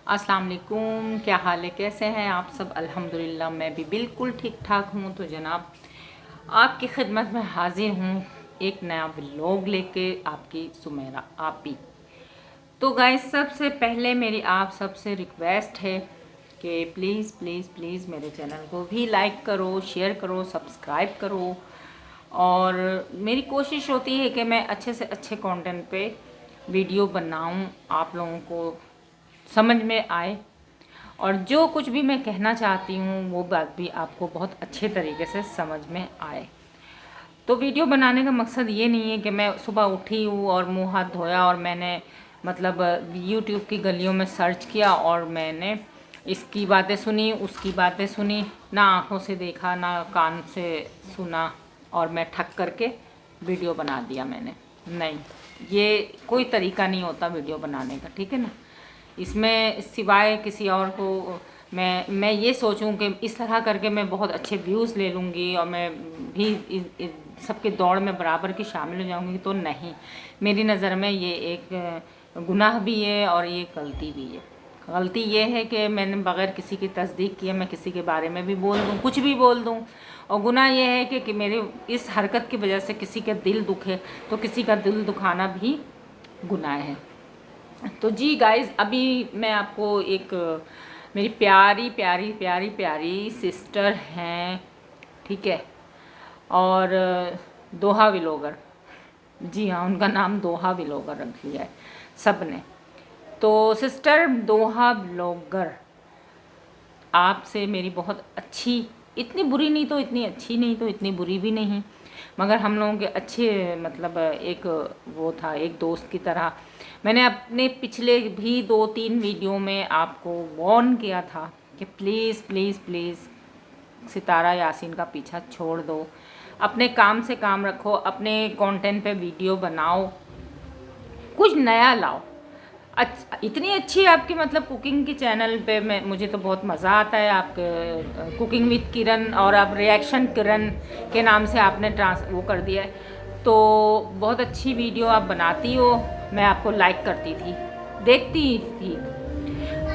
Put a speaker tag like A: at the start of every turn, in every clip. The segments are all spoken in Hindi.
A: अस्सलाम वालेकुम, क्या हाल है, कैसे हैं आप सब। अल्हम्दुलिल्लाह मैं भी बिल्कुल ठीक ठाक हूँ। तो जनाब आपकी खिदमत में हाजिर हूँ एक नया व्लॉग लेके, आपकी सुमेरा आपी। तो गाइस सबसे पहले मेरी आप सबसे रिक्वेस्ट है कि प्लीज़ प्लीज़ प्लीज़ मेरे चैनल को भी लाइक करो, शेयर करो, सब्सक्राइब करो। और मेरी कोशिश होती है कि मैं अच्छे से अच्छे कंटेंट पे वीडियो बनाऊं, आप लोगों को समझ में आए और जो कुछ भी मैं कहना चाहती हूँ वो बात भी आपको बहुत अच्छे तरीके से समझ में आए। तो वीडियो बनाने का मकसद ये नहीं है कि मैं सुबह उठी हूँ और मुंह हाथ धोया और मैंने मतलब यूट्यूब की गलियों में सर्च किया और मैंने इसकी बातें सुनी, उसकी बातें सुनी, ना आँखों से देखा ना कान से सुना और मैं ठक करके वीडियो बना दिया मैंने। नहीं, ये कोई तरीका नहीं होता वीडियो बनाने का, ठीक है ना। इसमें सिवाय किसी और को मैं ये सोचूं कि इस तरह करके मैं बहुत अच्छे व्यूज़ ले लूँगी और मैं भी सबके दौड़ में बराबर की शामिल हो जाऊँगी, तो नहीं, मेरी नज़र में ये एक गुनाह भी है और ये गलती भी है। गलती ये है कि मैंने बग़ैर किसी की तस्दीक किए मैं किसी के बारे में भी बोल दूँ, कुछ भी बोल दूँ। और गुनाह ये है कि मेरे इस हरकत की वजह से किसी का दिल दुखे, तो किसी का दिल दुखाना भी गुनाह है। तो जी गाइस, अभी मैं आपको एक मेरी प्यारी प्यारी प्यारी प्यारी सिस्टर हैं, ठीक है, और दोहा व्लॉगर, जी हाँ उनका नाम दोहा व्लॉगर रख लिया है सब ने। तो सिस्टर दोहा व्लॉगर, आपसे मेरी बहुत अच्छी, इतनी बुरी नहीं तो इतनी अच्छी नहीं तो इतनी बुरी भी नहीं, मगर हम लोगों के अच्छे मतलब एक वो था, एक दोस्त की तरह। मैंने अपने पिछले भी 2-3 वीडियो में आपको वार्न किया था कि प्लीज़ प्लीज़ प्लीज़ सितारा यासीन का पीछा छोड़ दो, अपने काम से काम रखो, अपने कंटेंट पे वीडियो बनाओ, कुछ नया लाओ। इतनी अच्छी आपकी मतलब कुकिंग की चैनल पे मुझे तो बहुत मज़ा आता है। आपके कुकिंग विद किरण और अब रिएक्शन किरण के नाम से आपने वो कर दिया है, तो बहुत अच्छी वीडियो आप बनाती हो, मैं आपको लाइक करती थी, देखती थी।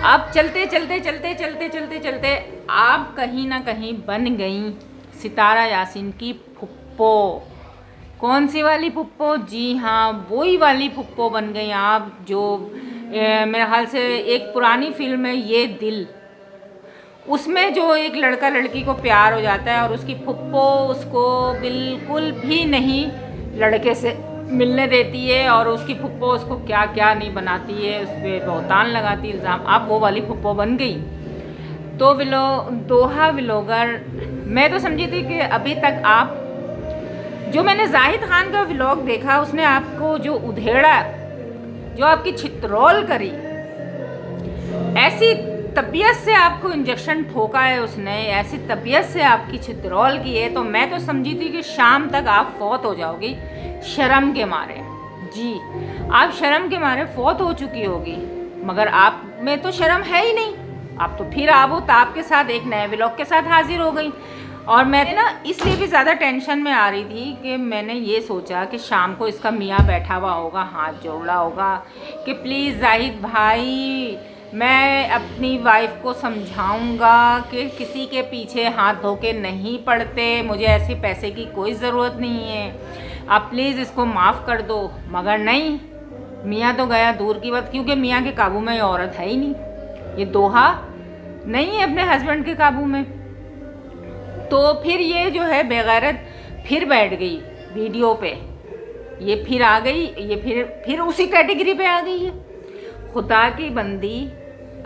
A: अब चलते चलते चलते चलते चलते चलते आप कहीं ना कहीं बन गई सितारा यासीन की फुप्पो। कौन सी वाली फुप्पो? जी हाँ, वही वाली फुप्पो बन गई आप जो मेरे ख्याल से एक पुरानी फिल्म है ये दिल, उसमें जो एक लड़का लड़की को प्यार हो जाता है और उसकी फुप्पो उसको बिल्कुल भी नहीं लड़के से मिलने देती है और उसकी फुप्पो उसको क्या क्या नहीं बनाती है, उस पर बहुतान लगाती है इल्ज़ाम। आप वो वाली फुप्पो बन गई। तो दोहा व्लॉगर, मैं तो समझी थी कि अभी तक आप, जो मैंने जाहिद खान का व्लॉग देखा उसने आपको जो उधेड़ा, जो आपकी छितरौल करी, ऐसी तबीयत से आपको इंजेक्शन ठोका है उसने, ऐसी तबीयत से आपकी छितरौल की है, तो मैं तो समझी थी कि शाम तक आप फौत हो जाओगी शर्म के मारे। जी, आप शर्म के मारे फौत हो चुकी होगी, मगर आप में तो शर्म है ही नहीं। आप तो फिर आबो ताब के साथ एक नए व्लॉग के साथ हाजिर हो गई। और मैं ना इसलिए भी ज़्यादा टेंशन में आ रही थी कि मैंने ये सोचा कि शाम को इसका मियाँ बैठा हुआ होगा, हाथ जोड़ा होगा कि प्लीज़ जाहिद भाई, मैं अपनी वाइफ को समझाऊंगा कि किसी के पीछे हाथ धो के नहीं पड़ते, मुझे ऐसे पैसे की कोई ज़रूरत नहीं है, आप प्लीज़ इसको माफ़ कर दो। मगर नहीं, मियाँ तो गया दूर की बात, क्योंकि मियाँ के काबू में ये औरत है ही नहीं, ये दोहा नहीं है अपने हस्बैंड के काबू में। तो फिर ये जो है बेगैरत फिर बैठ गई वीडियो पे, ये फिर आ गई, ये फिर उसी कैटेगरी पे आ गई है। खुदा की बंदी,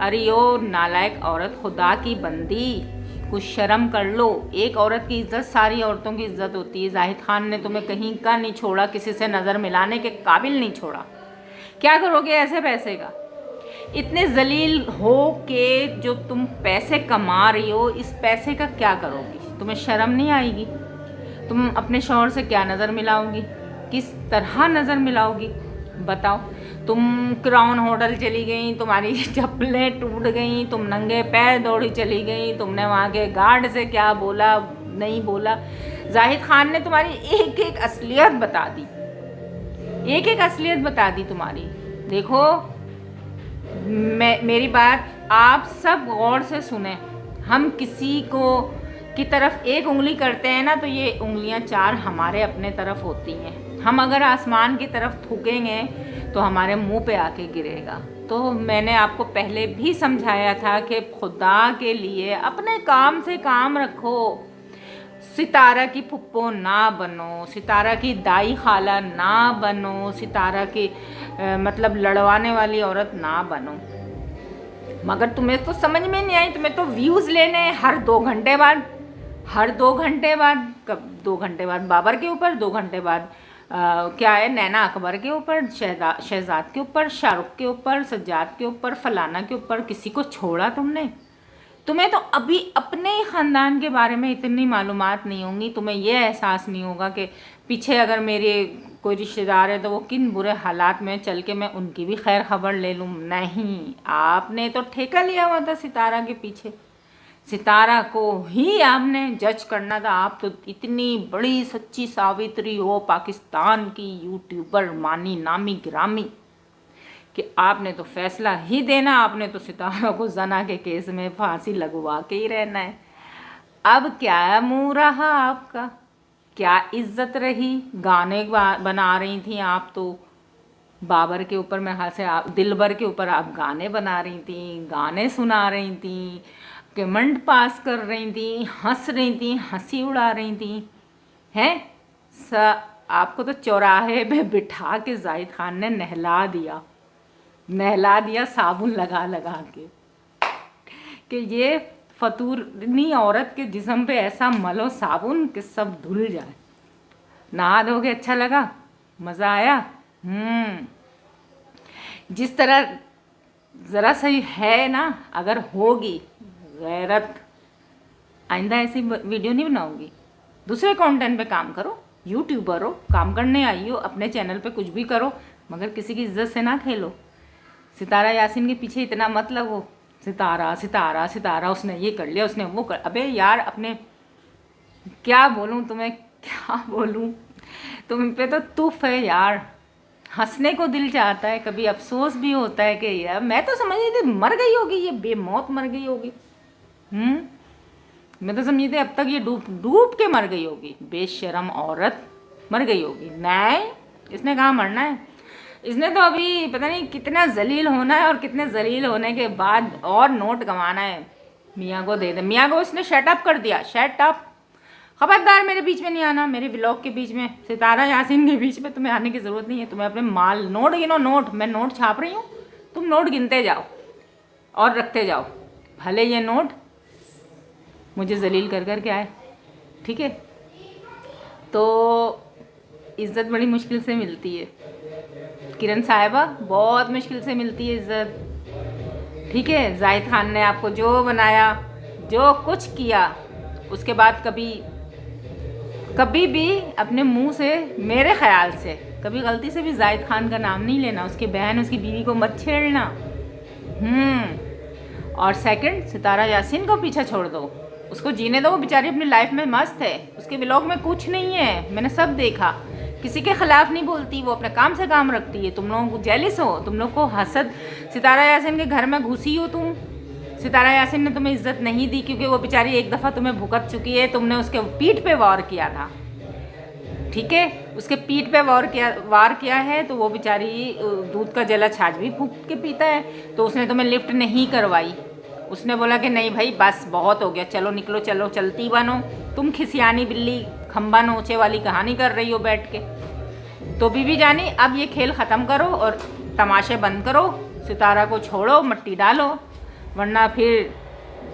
A: अरे ओ नालायक औरत, खुदा की बंदी, कुछ शर्म कर लो। एक औरत की इज्जत सारी औरतों की इज्जत होती है। जाहिद खान ने तुम्हें कहीं का नहीं छोड़ा, किसी से नज़र मिलाने के काबिल नहीं छोड़ा। क्या करोगे ऐसे पैसे का? इतने जलील हो के जो तुम पैसे कमा रही हो, इस पैसे का क्या करोगी? तुम्हें शर्म नहीं आएगी? तुम अपने शौहर से क्या नज़र मिलाओगी, किस तरह नज़र मिलाओगी बताओ? तुम क्राउन होटल चली गई, तुम्हारी चप्पलें टूट गई, तुम नंगे पैर दौड़ी चली गई, तुमने वहाँ के गार्ड से क्या बोला नहीं बोला। जाहिद खान ने तुम्हारी एक एक असलियत बता दी, एक एक असलियत बता दी तुम्हारी। देखो मेरी बात आप सब गौर से सुने। हम किसी को की तरफ एक उंगली करते हैं ना, तो ये उंगलियां चार हमारे अपने तरफ होती हैं। हम अगर आसमान की तरफ थूकेंगे तो हमारे मुंह पे आके गिरेगा। तो मैंने आपको पहले भी समझाया था कि खुदा के लिए अपने काम से काम रखो। सितारा की फुप्पो ना बनो, सितारा की दाई खाला ना बनो, सितारा की मतलब लड़वाने वाली औरत ना बनो। मगर तुम्हें तो समझ में नहीं आई, तुम्हें तो व्यूज़ लेने हैं हर 2 घंटे बाद, हर 2 घंटे बाद। कब 2 घंटे बाद बाबर के ऊपर, 2 घंटे बाद क्या है नैना अकबर के ऊपर, शहजाद के ऊपर, शाहरुख के ऊपर, सज्जाद के ऊपर, फलाना के ऊपर। किसी को छोड़ा तुमने? तुम्हें तो अभी अपने ही ख़ानदान के बारे में इतनी मालूमात नहीं होंगी, तुम्हें यह एहसास नहीं होगा कि पीछे अगर मेरे कोई रिश्तेदार है तो वो किन बुरे हालात में चल के मैं उनकी भी खैर खबर ले लूँ। नहीं, आपने तो ठेका लिया हुआ था सितारा के पीछे, सितारा को ही आपने जज करना था। आप तो इतनी बड़ी सच्ची सावित्री हो, पाकिस्तान की यूट्यूबर मानी नामी गिरामी, कि आपने तो फैसला ही देना। आपने तो सितारा को जना के केस में फांसी लगवा के ही रहना है। अब क्या मुंह रहा आपका, क्या इज्जत रही? गाने बना रही थी आप तो बाबर के ऊपर, मेरे ख्याल से आप दिलबर के ऊपर आप गाने बना रही थी, गाने सुना रही थी, कमेंट पास कर रही थी, हंस रही थी, हंसी उड़ा रही थी हैं। आपको तो चौराहे पे बिठा के जाहिद खान ने नहला दिया साबुन लगा लगा के कि ये फतूरनी औरत के जिस्म पे ऐसा मलो साबुन कि सब धुल जाए। नहा धोके अच्छा लगा, मज़ा आया। जिस तरह ज़रा सही है ना, अगर होगी गैरत, आइंदा ऐसी वीडियो नहीं बनाऊंगी। दूसरे कंटेंट पे काम करो, यूट्यूबर हो, काम करने आई हो, अपने चैनल पे कुछ भी करो, मगर किसी की इज्जत से ना खेलो। सितारा यासीन के पीछे इतना मत लगो, सितारा सितारा सितारा, उसने ये कर लिया, उसने वो कर। अबे यार, अपने क्या बोलूँ तुम्हें, क्या बोलूँ, तुम पे तो तूफ है यार। हंसने को दिल चाहता है, कभी अफसोस भी होता है कि यार मैं तो समझ रही थी मर गई होगी, ये बेमौत मर गई होगी। मैं तो समझी थी अब तक ये डूब के मर गई होगी, बेशरम औरत मर गई होगी। नहीं, इसने कहाँ मरना है, इसने तो अभी पता नहीं कितना जलील होना है, और कितने जलील होने के बाद और नोट कमाना है। मियाँ को दे दे, मियाँ को उसने शट अप कर दिया, शट अप। खबरदार मेरे बीच में नहीं आना, मेरे व्लॉग के बीच में, सितारा यासीन के बीच में तुम्हें आने की ज़रूरत नहीं है। तुम्हें अपने माल नोट गिनो, नोट, मैं नोट छाप रही हूँ, तुम नोट गिनते जाओ और रखते जाओ, भले ये नोट मुझे जलील कर कर के आए, ठीक है। तो इज़्ज़त बड़ी मुश्किल से मिलती है किरण साहिबा, बहुत मुश्किल से मिलती है इज़्ज़त, ठीक है। जाहिद खान ने आपको जो बनाया, जो कुछ किया, उसके बाद कभी भी अपने मुंह से, मेरे ख्याल से कभी गलती से भी जाहिद खान का नाम नहीं लेना, उसकी बहन उसकी बीवी को मत छेड़ना। और सेकंड, सितारा यासीन को पीछे छोड़ दो, उसको जीने दो, वो बेचारी अपनी लाइफ में मस्त है, उसके व्लॉग में कुछ नहीं है, मैंने सब देखा, किसी के ख़िलाफ़ नहीं बोलती, वो अपने काम से काम रखती है। तुम लोगों को जेलिस हो, तुम लोग को हसद, सितारा यासीन के घर में घुसी हो तुम। सितारा यासीन ने तुम्हें इज़्ज़त नहीं दी क्योंकि वो बेचारी एक दफ़ा तुम्हें भुगत चुकी है, तुमने उसके पीठ पे वार किया था, ठीक है, उसके पीठ पे वार किया है, तो वो बेचारी दूध का जला छाछ भी फूंक के पीता है, तो उसने तुम्हें लिफ्ट नहीं करवाई। उसने बोला कि नहीं भाई बस बहुत हो गया, चलो निकलो, चलो चलती बनो। तुम खिसियानी बिल्ली खंबा नोचे वाली कहानी कर रही हो बैठ के। तो बीबी जानी, अब ये खेल ख़त्म करो और तमाशे बंद करो, सितारा को छोड़ो, मट्टी डालो, वरना फिर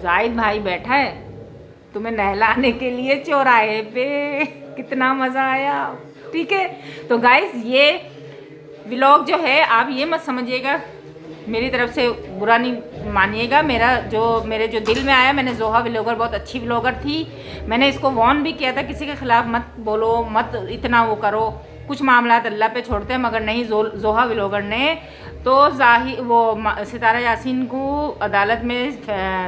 A: जाहिद भाई बैठा है तुम्हें नहलाने के लिए चौराहे पे। कितना मज़ा आया, ठीक है। तो गाइस, ये व्लॉग जो है आप ये मत समझिएगा, मेरी तरफ से बुरा नहीं मानिएगा, मेरे जो दिल में आया। मैंने जोहा व्लॉगर बहुत अच्छी व्लॉगर थी, मैंने इसको वार्न भी किया था किसी के ख़िलाफ़ मत बोलो, मत इतना वो करो, कुछ मामला अल्लाह पे छोड़ते हैं। मगर नहीं, जोहा व्लॉगर ने तो सितारा यासीन को अदालत में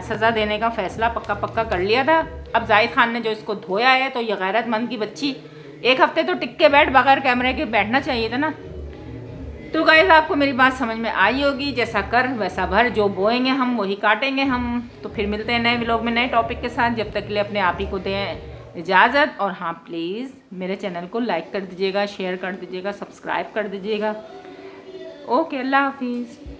A: सज़ा देने का फ़ैसला पक्का कर लिया था। अब जाहिद खान ने जो इसको धोया है, तो ये गैरतमंद की बच्ची 1 हफ़्ते तो टिक के बैठ, बगैर कैमरे के बैठना चाहिए था ना। तो गाइस आपको मेरी बात समझ में आई होगी, जैसा कर वैसा भर, जो बोएंगे हम वही काटेंगे हम। तो फिर मिलते हैं नए व्लॉग में नए टॉपिक के साथ, जब तक के लिए अपने आप ही को दें इजाज़त। और हाँ, प्लीज़ मेरे चैनल को लाइक कर दीजिएगा, शेयर कर दीजिएगा, सब्सक्राइब कर दीजिएगा। ओके, अल्लाह हाफिज़।